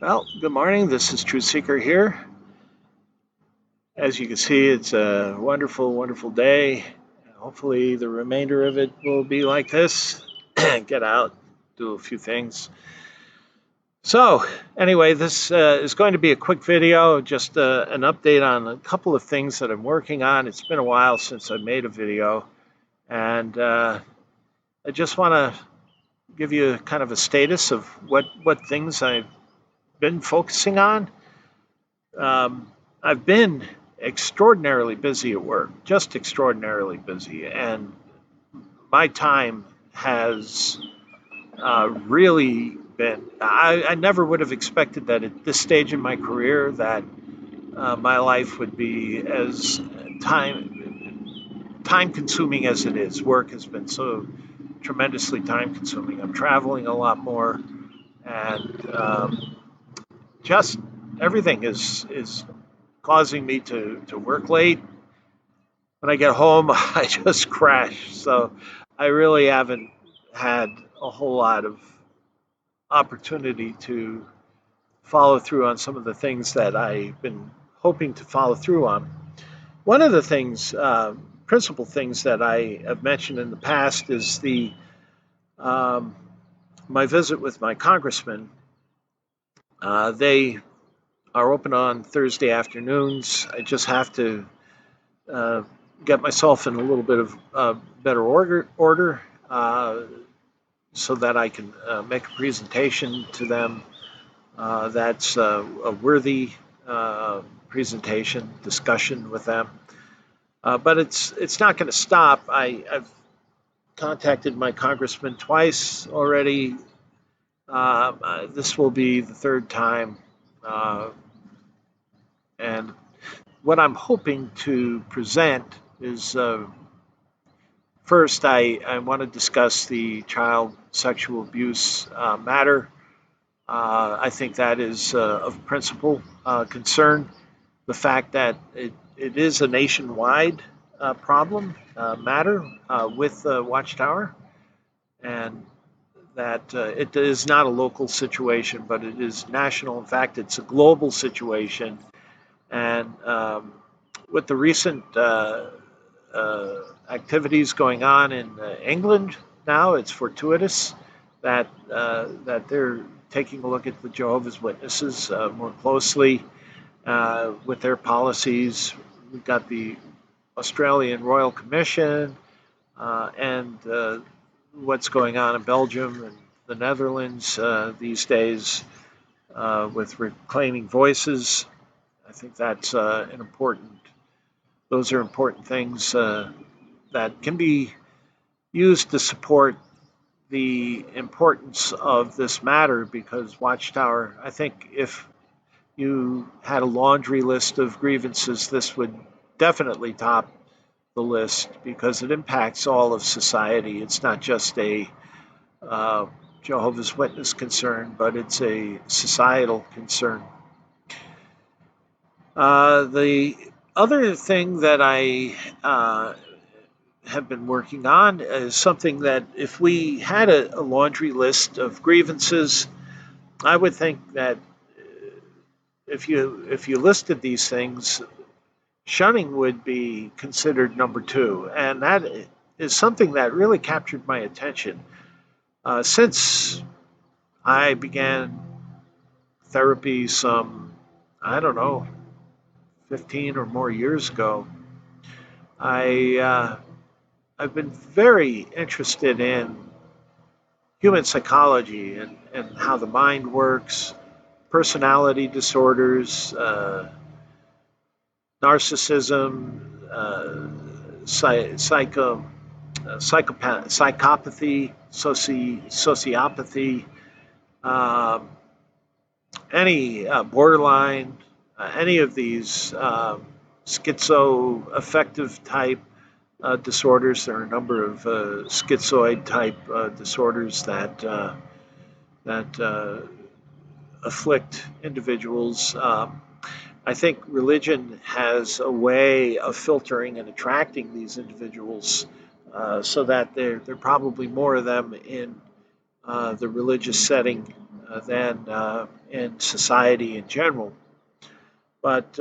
Well, good morning. This is Truth Seeker here. As you can see, it's a wonderful, wonderful day. Hopefully, the remainder of it will be like this. Get out, do a few things. So, anyway, this is going to be a quick video, just an update on a couple of things that I'm working on. It's been a while since I made a video, and I just want to give you kind of a status of what things I've been focusing on. I've been extraordinarily busy at work, just extraordinarily busy, and my time has really been. I never would have expected that at this stage in my career that my life would be as time consuming as it is. Work has been so tremendously time consuming. I'm traveling a lot more, and just everything is causing me to work late. When I get home, I just crash. So I really haven't had a whole lot of opportunity to follow through on some of the things that I've been hoping to follow through on. One of the things, principal things that I have mentioned in the past is the um, my visit with my congressman. They are open on Thursday afternoons. I just have to uh, get myself in a little bit of better order so that I can make a presentation to them that's a worthy presentation discussion with them. But it's not going to stop. I've contacted my congressman twice already. This will be the third time, uh, and what I'm hoping to present is first, I want to discuss the child sexual abuse matter. I think that is of principal concern. The fact that it is a nationwide problem matter with Watchtower, and that it is not a local situation, but it is national. In fact, it's a global situation. And with the recent activities going on in England now, it's fortuitous that they're taking a look at the Jehovah's Witnesses more closely with their policies. We've got the Australian Royal Commission and what's going on in Belgium and the Netherlands these days with reclaiming voices. I think that's an important. Those are important things that can be used to support the importance of this matter because Watchtower, I think if you had a laundry list of grievances, this would definitely top the list because it impacts all of society. It's not just a uh, Jehovah's Witness concern, but it's a societal concern. The other thing that I have been working on is something that if we had a laundry list of grievances, I would think that if you listed these things, shunning would be considered number two, and that is something that really captured my attention since I began therapy some I don't know 15 or more years ago. I I've been very interested in human psychology and how the mind works, personality disorders, narcissism, psycho, psychopathy, sociopathy, um, any borderline, any of these schizoaffective type disorders. There are a number of schizoid type disorders that afflict individuals. I think religion has a way of filtering and attracting these individuals so that there are probably more of them in the religious setting than in society in general. But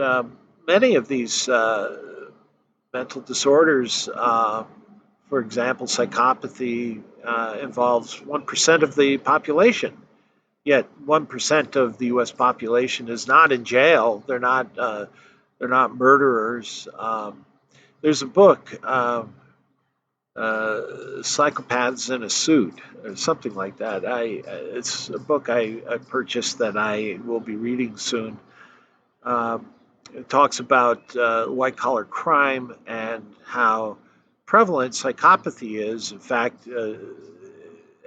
many of these mental disorders, for example, psychopathy, involves 1% of the population. Yet 1% of the U.S. population is not in jail. They're not murderers. There's a book, Psychopaths in a Suit, or something like that. It's a book I purchased that I will be reading soon. Um, it talks about white collar crime and how prevalent psychopathy is. In fact,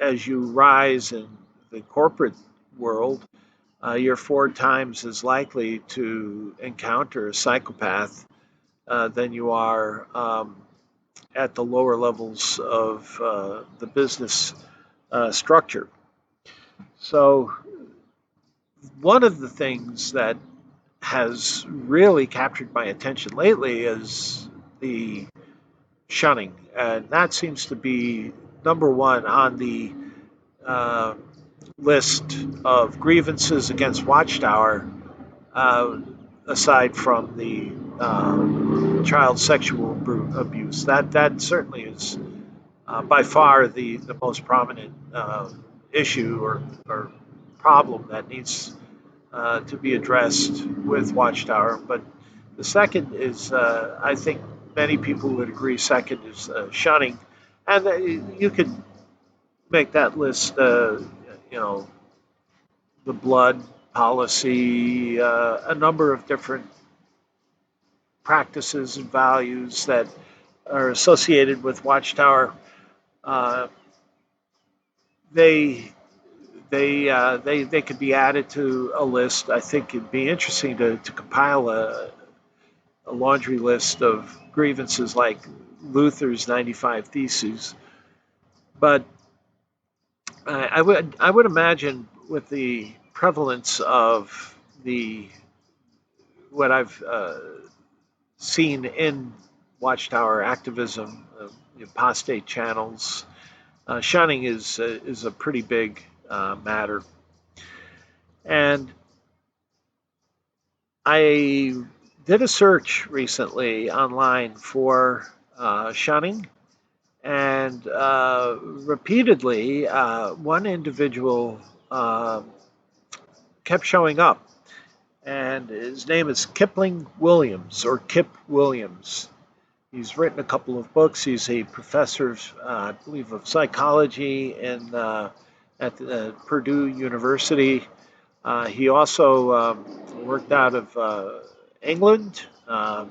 as you rise in the corporate world, you're 4 times as likely to encounter a psychopath than you are at the lower levels of the business structure. So, one of the things that has really captured my attention lately is the shunning. And that seems to be number one on the uh, list of grievances against Watchtower, uh, aside from the child sexual abuse. That certainly is by far the most prominent issue or problem that needs to be addressed with Watchtower. But the second is, I think many people would agree, second is shunning. And you could make that list, you know, the blood policy, a number of different practices and values that are associated with Watchtower. Uh, they they could be added to a list. I think it'd be interesting to compile a laundry list of grievances like Luther's 95 Theses. But I would imagine with the prevalence of the what I've seen in Watchtower activism, apostate channels, shunning is a pretty big matter. And I did a search recently online for shunning, and repeatedly, one individual kept showing up, and his name is Kipling Williams or Kip Williams. He's written a couple of books. He's a professor, I believe, of psychology at Purdue University. He also worked out of England. I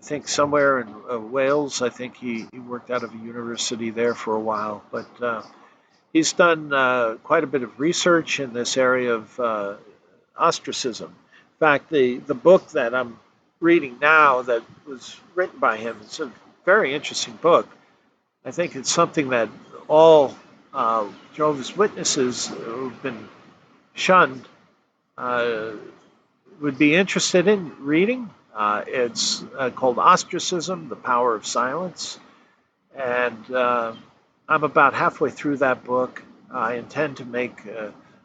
think somewhere in Wales. I think he worked out of a university there for a while. But he's done quite a bit of research in this area of ostracism. In fact, the book that I'm reading now that was written by him is a very interesting book. I think it's something that all Jehovah's Witnesses who've been shunned uh, would be interested in reading. It's called Ostracism, The Power of Silence. And I'm about halfway through that book. I intend to make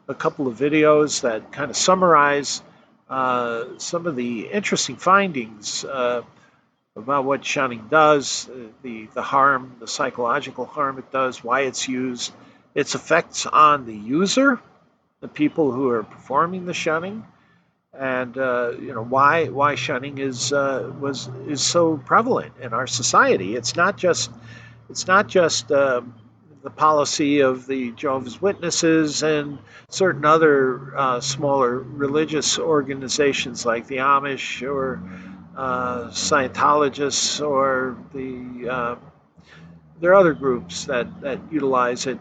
a couple of videos that kind of summarize some of the interesting findings about what shunning does, the harm, the psychological harm it does, why it's used, its effects on the user, the people who are performing the shunning, and why shunning is so prevalent in our society. It's not just the policy of the Jehovah's Witnesses and certain other smaller religious organizations like the Amish or Scientologists or there are other groups that utilize it.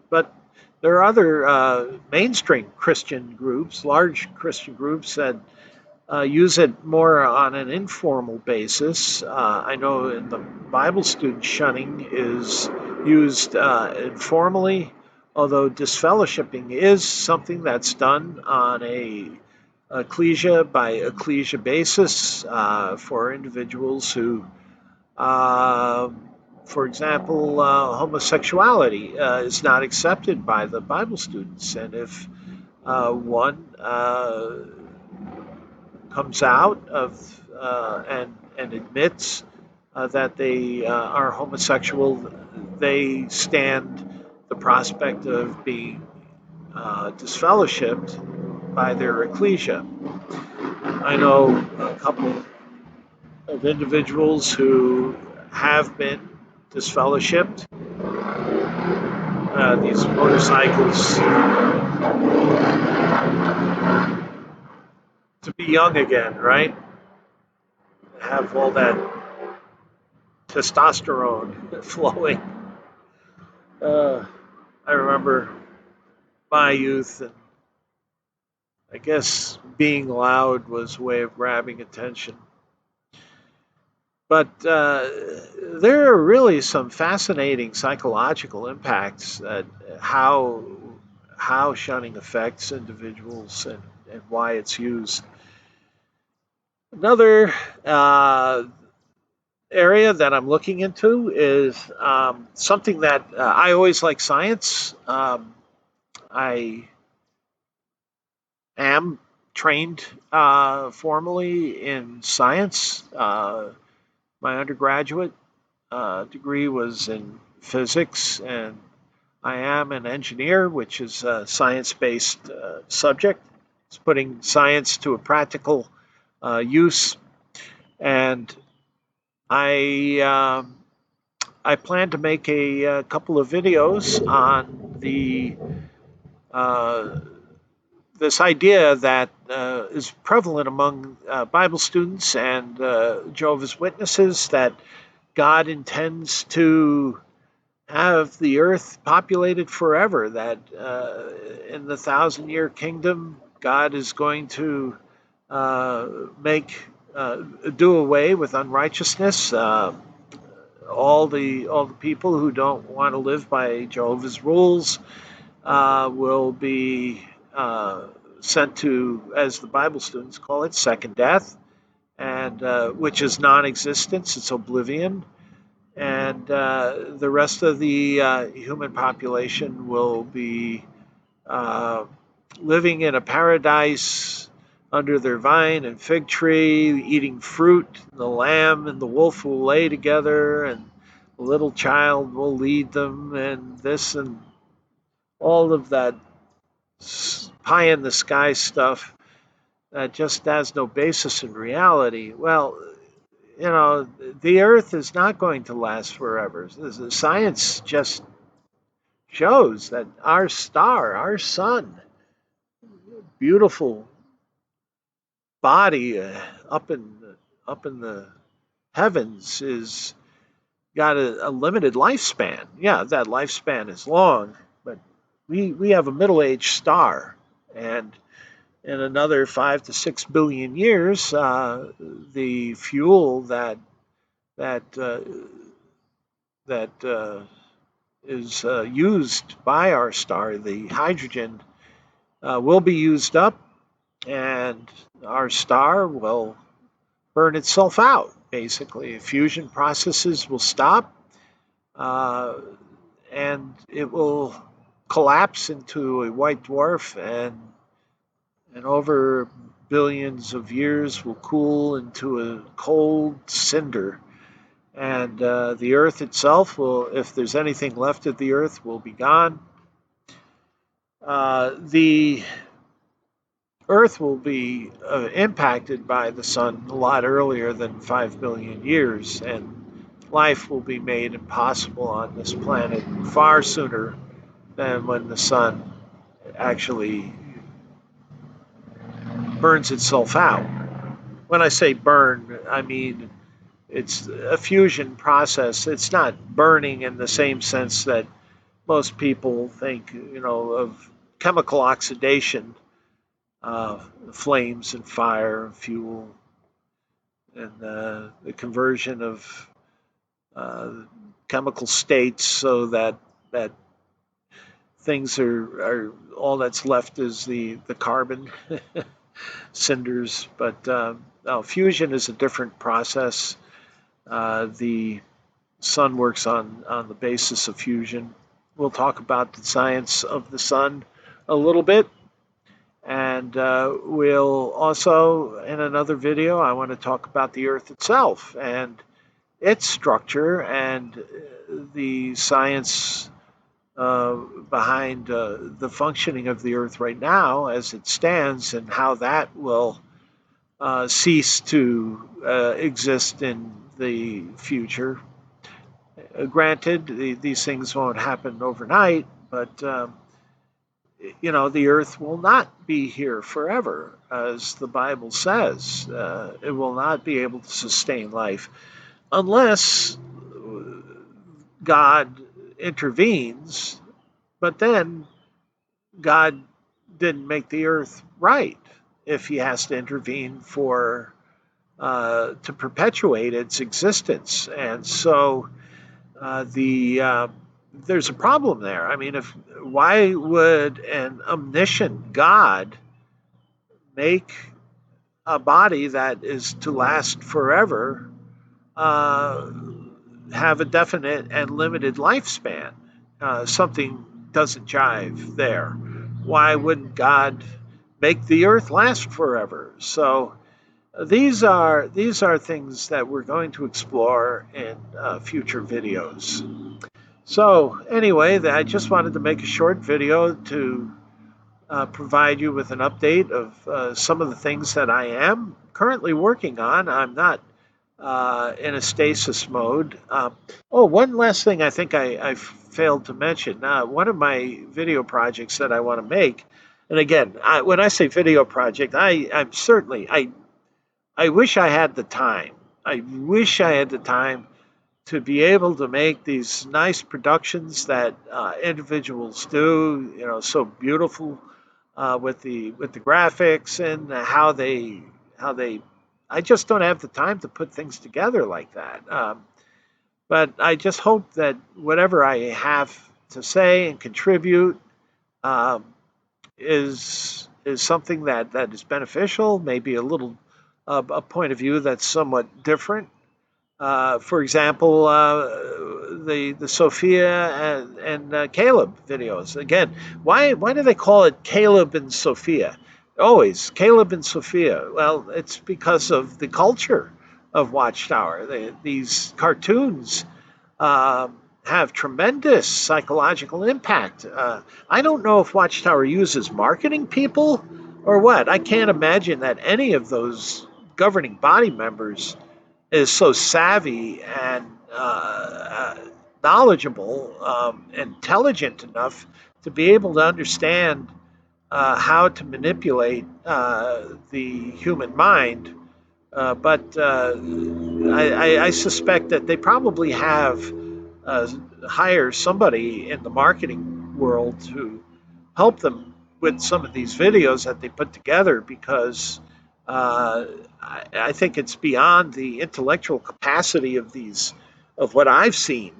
But there are other mainstream Christian groups, large Christian groups that use it more on an informal basis. I know in the Bible student shunning is used informally, although disfellowshipping is something that's done on a ecclesia by ecclesia basis for individuals who uh, For example, homosexuality is not accepted by the Bible students, and if one comes out of and admits that they are homosexual, they stand the prospect of being disfellowshipped by their ecclesia. I know a couple of individuals who have been disfellowshipped. These motorcycles to be young again, right? Have all that testosterone flowing. Uh, I remember my youth, and I guess being loud was a way of grabbing attention. But there are really some fascinating psychological impacts that how shunning affects individuals and why it's used. Another area that I'm looking into is something that I always like science. I am trained formally in science. My undergraduate degree was in physics, and I am an engineer, which is a science based subject. It's putting science to a practical use. And I, I plan to make a couple of videos on uh, this idea that is prevalent among Bible students and Jehovah's Witnesses, that God intends to have the earth populated forever, that in the 1,000 year kingdom, God is going to uh, make do away with unrighteousness. All the people who don't want to live by Jehovah's rules will be sent to, as the Bible students call it, second death, and which is non-existence. It's oblivion, and the rest of the human population will be uh, living in a paradise under their vine and fig tree, eating fruit. The lamb and the wolf will lay together, and the little child will lead them, and this and all of that pie in the sky stuff that just has no basis in reality. Well, the earth is not going to last forever. The science just shows that our star, our sun, beautiful body up in the heavens, is got a limited lifespan. Yeah, that lifespan is long, but we have a middle-aged star, and in another 5 to 6 billion years, the fuel that that is used by our star, the hydrogen, will be used up, and our star will burn itself out. Basically, fusion processes will stop, uh, and it will collapse into a white dwarf, and over billions of years will cool into a cold cinder. And the Earth itself will, if there's anything left of the Earth, will be gone. The Earth will be impacted by the sun a lot earlier than 5 billion years, and life will be made impossible on this planet far sooner than when the sun actually burns itself out. When I say burn, I mean it's a fusion process. It's not burning in the same sense that most people think, of chemical oxidation, flames and fire and fuel, and the conversion of uh, chemical states so that things are all that's left is the carbon cinders. But no, fusion is a different process. The sun works on the basis of fusion. We'll talk about the science of the sun a little bit. And we'll also, in another video, I want to talk about the Earth itself and its structure and the science behind the functioning of the Earth right now as it stands and how that will cease to exist in the future. Granted, these things won't happen overnight, but the earth will not be here forever, as the Bible says. It will not be able to sustain life unless God intervenes. But then God didn't make the earth right if he has to intervene for to perpetuate its existence. And so there's a problem there. I mean, why would an omniscient God make a body that is to last forever uh, have a definite and limited lifespan? Something doesn't jive there. Why wouldn't God make the earth last forever? So these are things that we're going to explore in future videos. So anyway, I just wanted to make a short video to provide you with an update of some of the things that I am currently working on. I'm not in a stasis mode. One last thing I think I failed to mention. One of my video projects that I want to make, and again, when I say video project, I wish I had the time. I wish I had the time to be able to make these nice productions that individuals do, so beautiful with the graphics and how they. I just don't have the time to put things together like that. But I just hope that whatever I have to say and contribute um, is something that is beneficial, maybe a little a point of view that's somewhat different. For example, the Sophia and Caleb videos. Again, why do they call it Caleb and Sophia? Always Caleb and Sophia. Well, it's because of the culture of Watchtower. These cartoons have tremendous psychological impact. I don't know if Watchtower uses marketing people or what. I can't imagine that any of those governing body members is so savvy and knowledgeable, intelligent enough to be able to understand how to manipulate the human mind. But I suspect that they probably have uh, hire somebody in the marketing world to help them with some of these videos that they put together because uh, I think it's beyond the intellectual capacity of what I've seen.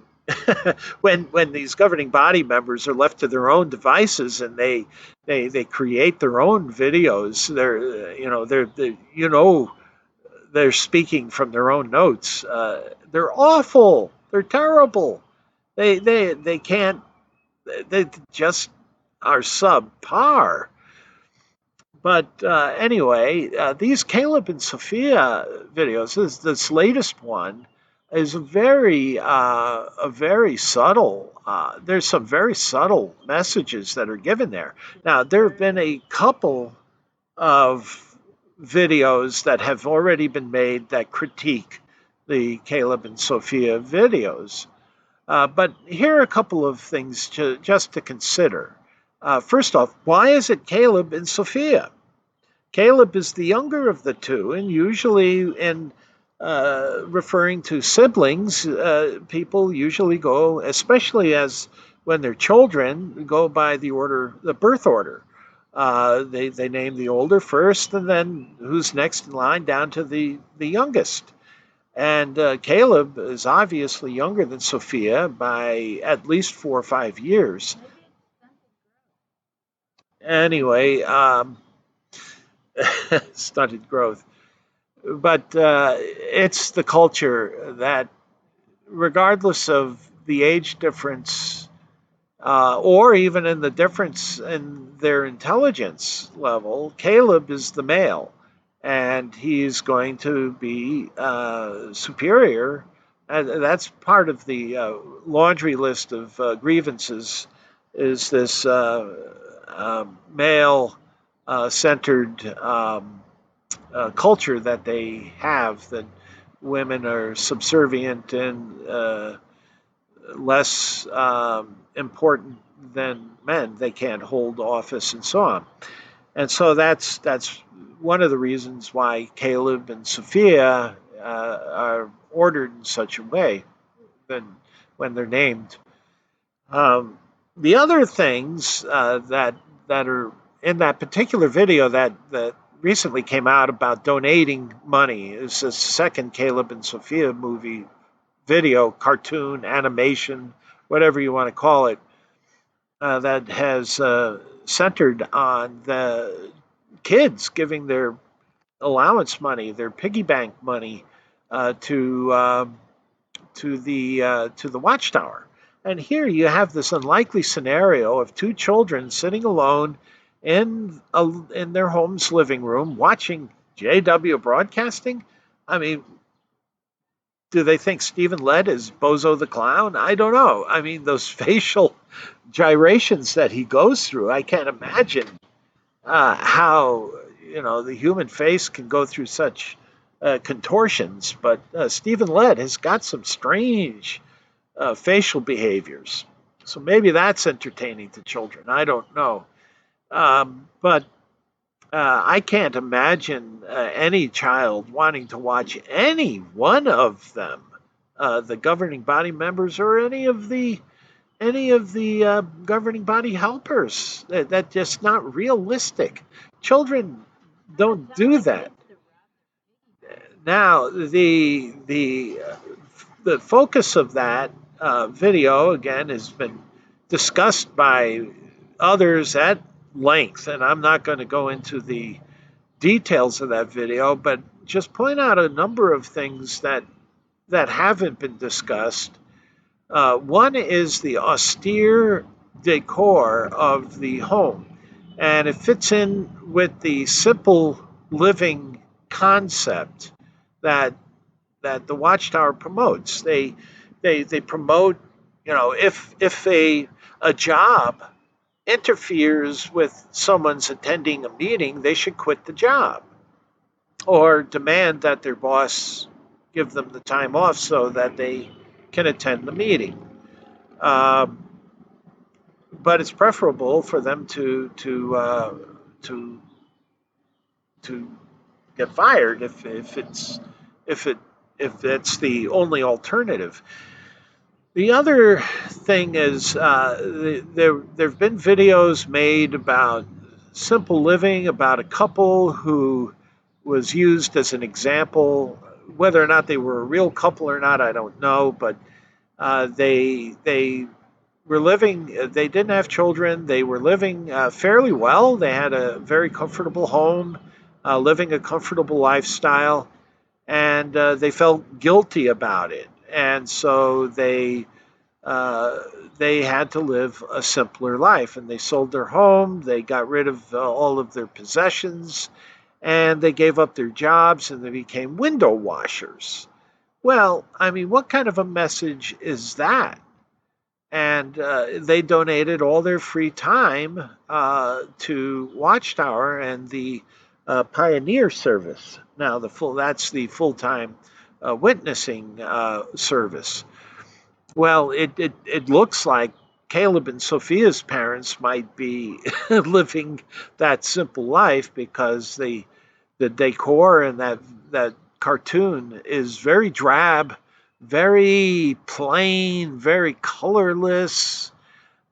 When these governing body members are left to their own devices and they create their own videos, they're speaking from their own notes. They're awful. They're terrible. They can't. They just are subpar. But anyway, these Caleb and Sophia videos, this latest one, is a very subtle. There's some very subtle messages that are given there. Now, there have been a couple of videos that have already been made that critique the Caleb and Sophia videos. But here are a couple of things just to consider. First off, why is it Caleb and Sophia? Caleb is the younger of the two, and usually in referring to siblings, people usually go, especially as when they're children, go by the birth order. They name the older first, and then who's next in line down to the youngest. And Caleb is obviously younger than Sophia by at least 4 or 5 years. Anyway, stunted growth. But it's the culture that regardless of the age difference, or even in the difference in their intelligence level, Caleb is the male, and he's going to be superior. And that's part of the laundry list of grievances. Is this male centered culture that they have, that women are subservient and less important than men. They can't hold office and so on. And so that's one of the reasons why Caleb and Sophia are ordered in such a way than when they're named. Um, the other things that are in that particular video that recently came out about donating money is the second Caleb and Sophia movie video, cartoon, animation, whatever you want to call it, that has centered on the kids giving their allowance money, their piggy bank money, uh, to um to the watchtower. And here you have this unlikely scenario of two children sitting alone in their home's living room watching JW broadcasting. I mean, do they think Stephen Lett is Bozo the Clown? I don't know. I mean, those facial gyrations that he goes through, I can't imagine how the human face can go through such contortions. But Stephen Lett has got some strange facial behaviors, so maybe that's entertaining to children. I don't know, but I can't imagine any child wanting to watch any one of them, the governing body members or any of the governing body helpers. That's just not realistic. Children don't do that. Now, the focus of that video again has been discussed by others at length, and I'm not going to go into the details of that video, but just point out a number of things that haven't been discussed. One is the austere decor of the home, and it fits in with the simple living concept that the Watchtower promotes. They promote, if a job interferes with someone's attending a meeting, they should quit the job or demand that their boss give them the time off so that they can attend the meeting. Um, but it's preferable for them to to get fired if it if it's the only alternative. The other thing is there've been videos made about simple living, about a couple who was used as an example. Whether or not they were a real couple or not, I don't know, but they were living. They didn't have children. They were living fairly well. They had a very comfortable home, living a comfortable lifestyle, and they felt guilty about it, and so uh, they had to live a simpler life. And they sold their home. They got rid of all of their possessions, and they gave up their jobs, and they became window washers. Well, I mean, what kind of a message is that? And they donated all their free time to Watchtower and the Pioneer Service. Now, that's the full time witnessing service. Well, it looks like Caleb and Sophia's parents might be living that simple life, because the decor and that cartoon is very drab, very plain, very colorless.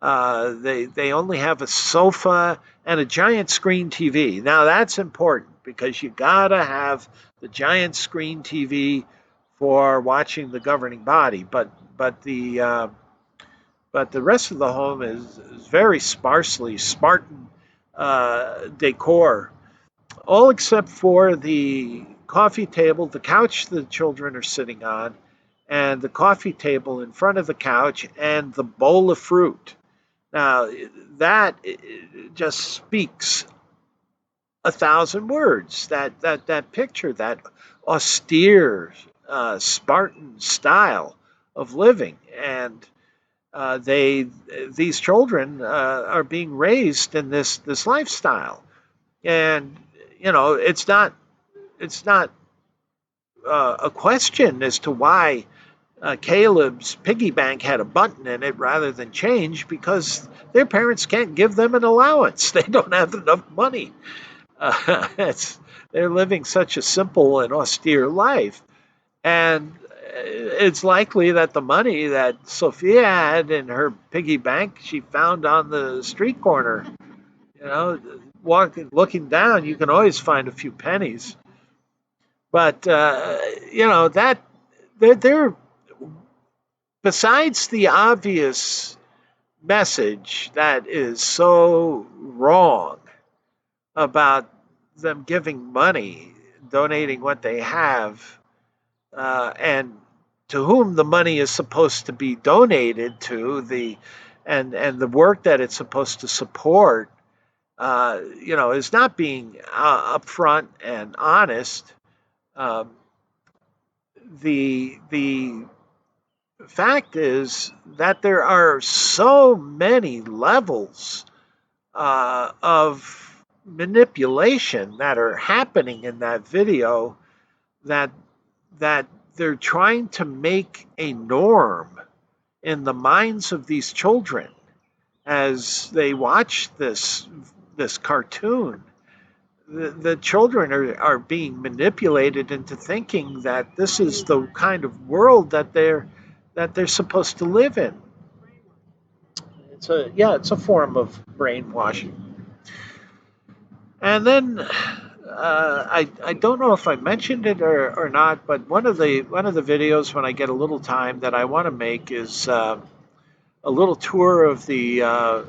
They only have a sofa and a giant screen TV. Now that's important, because you gotta have the giant screen TV for watching the governing body. But the rest of the home is very sparsely Spartan decor, all except for the coffee table, the couch the children are sitting on, and the coffee table in front of the couch and the bowl of fruit. Now, that just speaks a thousand words. That picture, that austere, Spartan style of living, and they these children are being raised in this lifestyle, and it's not a question as to why Caleb's piggy bank had a button in it rather than change, because their parents can't give them an allowance. They don't have enough money. It's They're living such a simple and austere life, and it's likely that the money that Sophia had in her piggy bank she found on the street corner. You know, looking down, you can always find a few pennies. But that they're besides the obvious message that is so wrong about them giving money, donating what they have, and to whom the money is supposed to be donated to, and the work that it's supposed to support, is not being upfront and honest. Um, the fact is that there are so many levels of manipulation that are happening in that video, that that they're trying to make a norm in the minds of these children as they watch this cartoon. The children are being manipulated into thinking that this is the kind of world that they're supposed to live in. It's a form of brainwashing. And then I don't know if I mentioned it or not, but one of the videos when I get a little time that I want to make is a little tour of the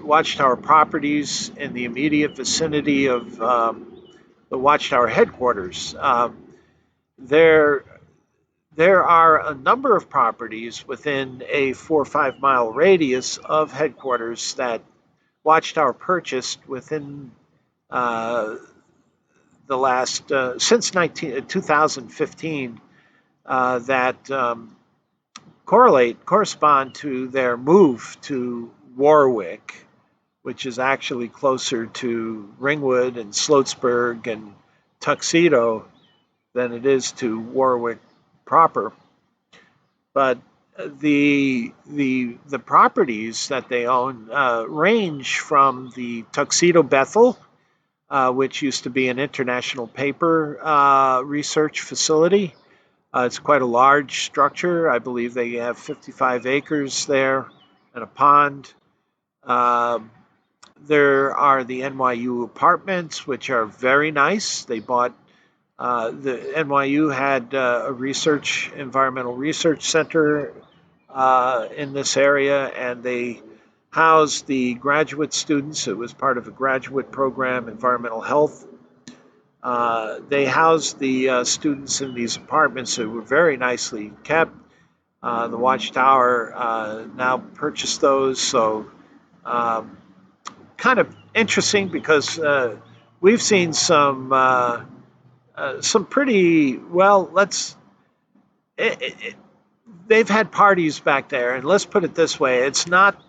Watchtower properties in the immediate vicinity of the Watchtower headquarters. There there are a number of properties within a 4 or 5 mile radius of headquarters that Watchtower purchased within uh, the last since 2015 that correspond to their move to Warwick, which is actually closer to Ringwood and Sloatsburg and Tuxedo than it is to Warwick proper. But the properties that they own range from the Tuxedo Bethel, which used to be an international paper research facility. It's quite a large structure. I believe they have 55 acres there and a pond. Um, there are the NYU apartments, which are very nice. They bought the NYU had a environmental research center in this area, and they housed the graduate students. It was part of a graduate program, environmental health. They housed the students in these apartments that were very nicely kept. The Watchtower now purchased those, so um, kind of interesting because we've seen some pretty well. It, they've had parties back there, and let's put it this way: it's not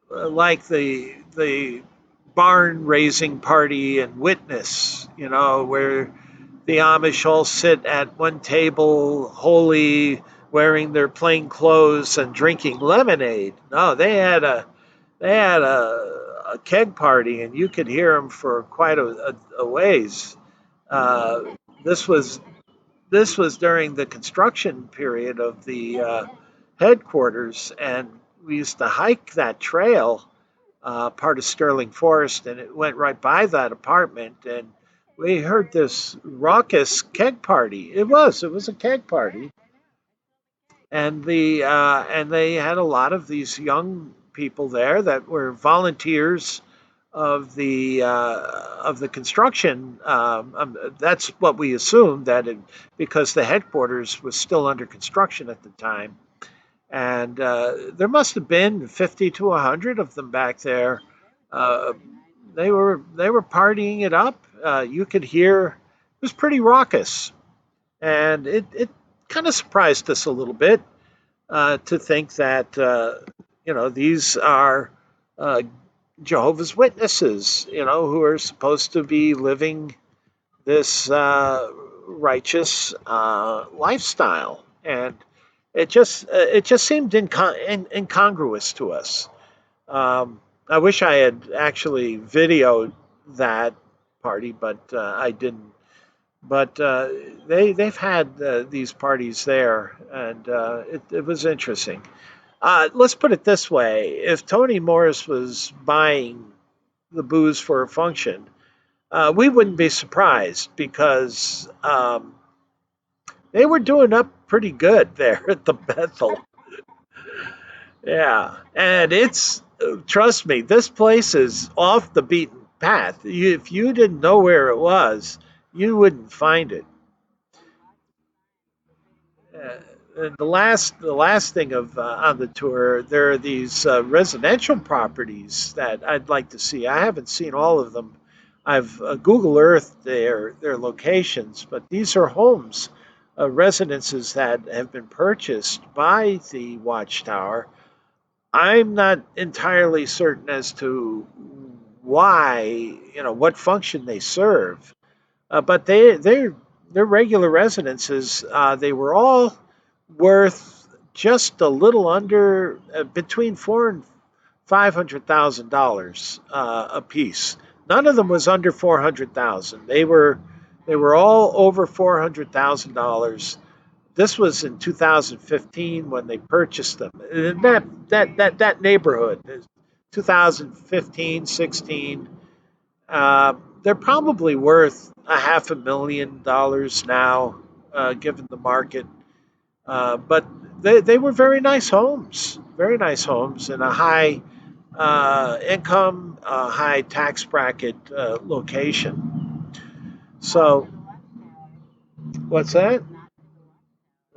like the barn raising party and Witness, where the Amish all sit at one table, wholly wearing their plain clothes and drinking lemonade. No, they had a keg party, and you could hear them for quite a ways. Uh, this was this was during the construction period of the headquarters, and we used to hike that trail, part of Sterling Forest, and it went right by that apartment, and we heard this raucous keg party. It was a keg party, and they had a lot of these young people there that were volunteers of the construction. That's what we assumed because the headquarters was still under construction at the time, and there must have been 50 to 100 of them back there. Uh, they were partying it up. You could hear it was pretty raucous, and it kind of surprised us a little bit to think that these are uh, Jehovah's Witnesses, who are supposed to be living this righteous lifestyle, and it just seemed incongruous to us. I wish I had actually videoed that party, but I didn't. But they've had these parties there, and it was interesting. Let's put it this way: if Tony Morris was buying the booze for a function, we wouldn't be surprised because they were doing up pretty good there at the Bethel. Yeah, and it's trust me, this place is off the beaten path. If you didn't know where it was, you wouldn't find it. And the last thing of on the tour, there are these residential properties that I'd like to see. I haven't seen all of them. I've Google Earth their locations, but these are homes, residences that have been purchased by the Watchtower. I'm not entirely certain as to why, what function they serve, but they're regular residences. They were all worth just a little under between $400,000 and $500,000 a piece. None of them was under 400,000. They were all over $400,000. This was in 2015 when they purchased them. And that neighborhood, 2015, 16. They're probably worth a $500,000 now, given the market. But they were very nice homes in a high income, high tax bracket location. So, what's that?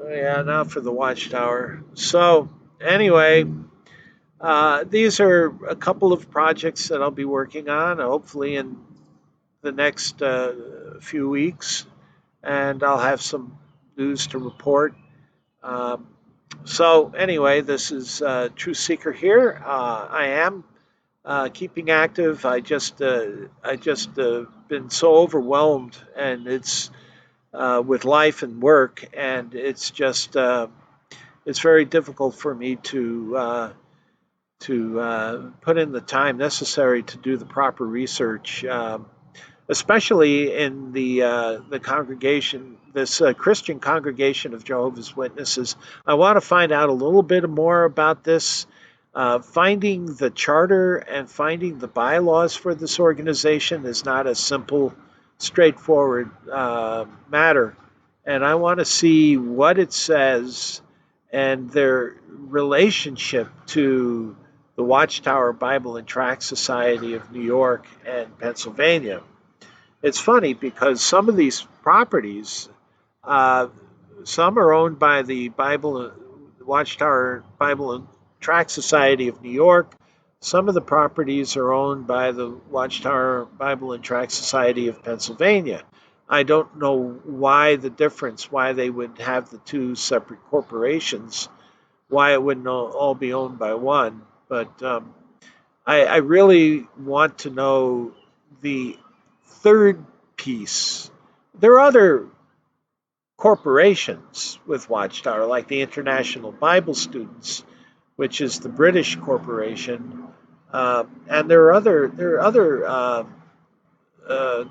Oh, yeah, not for the Watchtower. So, anyway, these are a couple of projects that I'll be working on, hopefully in the next few weeks, and I'll have some news to report. Um, so anyway, this is True Seeker here. I am keeping active. I just been so overwhelmed, and it's with life and work, and it's very difficult for me to put in the time necessary to do the proper research. Especially in the congregation, this Christian congregation of Jehovah's Witnesses. I want to find out a little bit more about this. Finding the charter and finding the bylaws for this organization is not a simple, straightforward matter. And I want to see what it says and their relationship to the Watchtower Bible and Tract Society of New York and Pennsylvania. It's funny because some of these properties, uh, some are owned by the Watchtower Bible and Tract Society of New York. Some of the properties are owned by the Watchtower Bible and Tract Society of Pennsylvania. I don't know why the difference, why they would have the two separate corporations, why it wouldn't all be owned by one. But I really want to know the third piece. There are other corporations with Watchtower, like the International Bible Students, which is the British corporation, and there are other uh,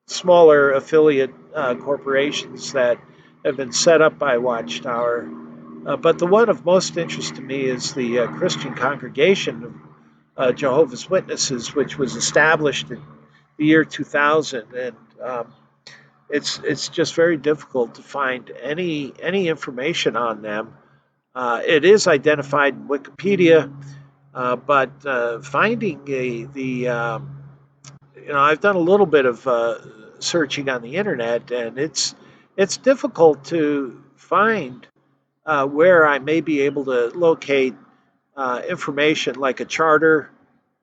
smaller affiliate corporations that have been set up by Watchtower. But the one of most interest to me is the Christian Congregation of Jehovah's Witnesses, which was established in the year 2000, and it's just very difficult to find any information on them. It is identified in Wikipedia, But finding I've done a little bit of searching on the internet, and it's difficult to find where I may be able to locate information like a charter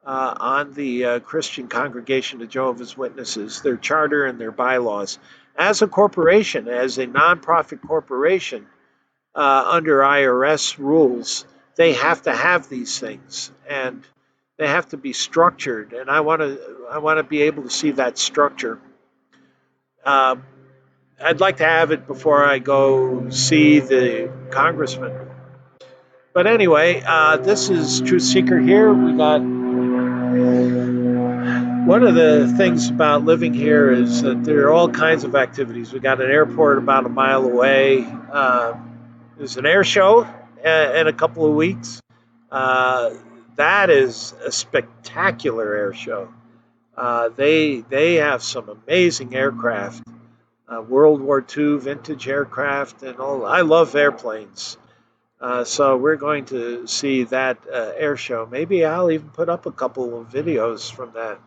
on the Christian Congregation of Jehovah's Witnesses, their charter and their bylaws. As a corporation, as a nonprofit corporation, under IRS rules, they have to have these things, and they have to be structured. And I want to be able to see that structure. Um, I'd like to have it before I go see the congressman. But anyway, this is Truth Seeker here. We got one of the things about living here is that there are all kinds of activities. We got an airport about a mile away. There's an air show in a couple of weeks. Uh, that is a spectacular air show. They have some amazing aircraft, World War II vintage aircraft, and all. I love airplanes. So we're going to see that air show. Maybe I'll even put up a couple of videos from that.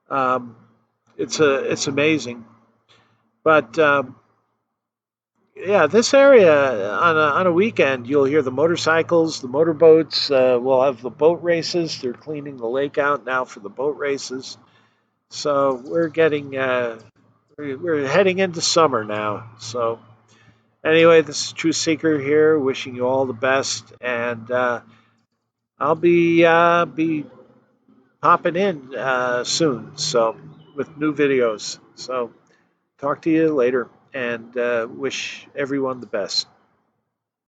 Um, it's amazing. But yeah, this area on a weekend, you'll hear the motorcycles, the motorboats. We'll have the boat races. They're cleaning the lake out now for the boat races. So we're heading into summer now. So anyway, this is True Seeker here, wishing you all the best, and I'll be popping in soon. So with new videos. So talk to you later, and wish everyone the best.